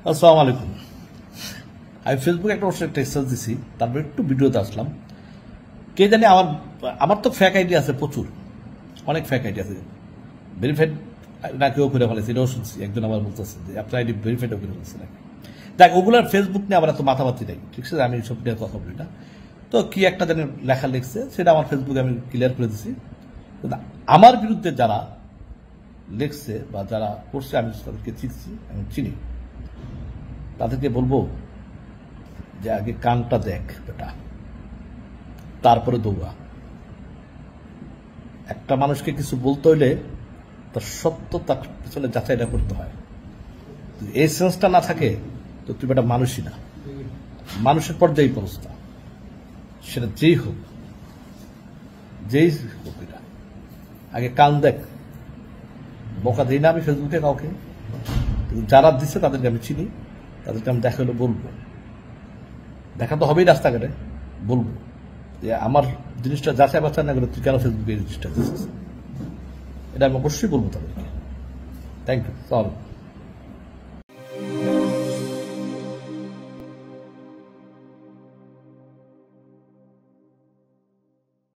আসসালামু আলাইকুম। আমি ফেসবুকে একটা ওর টেক্সট দিছি, তারপর একটু ভিডিওতে আসলাম। কে জানি আমার তো ফেক আইডি আছে প্রচুর, অনেক ফেক আইডি আছে। ভেরিফাইড না কেউ করে ফেলেছে, এটাও শুনছি। একজন আমার বলতেছে যে আপনার আইডি ভেরিফাইডও করে ফেলছে নাকি। দেখ, ওগুলোর ফেসবুক নিয়ে আমার এত মাথামাতি নেই, ঠিক আছে? আমি সব নিয়ে কথা বলি না। তো কি একটা জানি লেখা লিখছে, সেটা আমার ফেসবুকে আমি ক্লিয়ার করে দিছি। আমার বিরুদ্ধে যারা লিখছে বা যারা করছে, আমি তাদেরকে চিনছি, আমি চিনি। তাদেরকে বলবো যে আগে কানটা দেখ বেটা, তারপরে দৌড়া। একটা মানুষকে কিছু বলতে হইলে তার সত্য তার পিছনে যাচাইটা করতে হয়। এই সেন্সটা না থাকে তো তুই বেটা মানুষই না, মানুষের পর্যায়ে অবস্থা। সেটা যেই হোক, এটা আগে কান দেখ। বকা দিই না আমি ফেসবুকে কাউকে, যারা দিচ্ছে তাদেরকে আমি চিনি, তাদেরকে আমি দেখা হলে বলবো। দেখা তো হবেই রাস্তাঘাটে, বলবো যে আমার জিনিসটা যাচাই বাছাই না করে তুই কেন ফেসবুকে এই জিনিসটা দিচ্ছিস। এটা আমি অবশ্যই বলবো তাদেরকে। Thank you.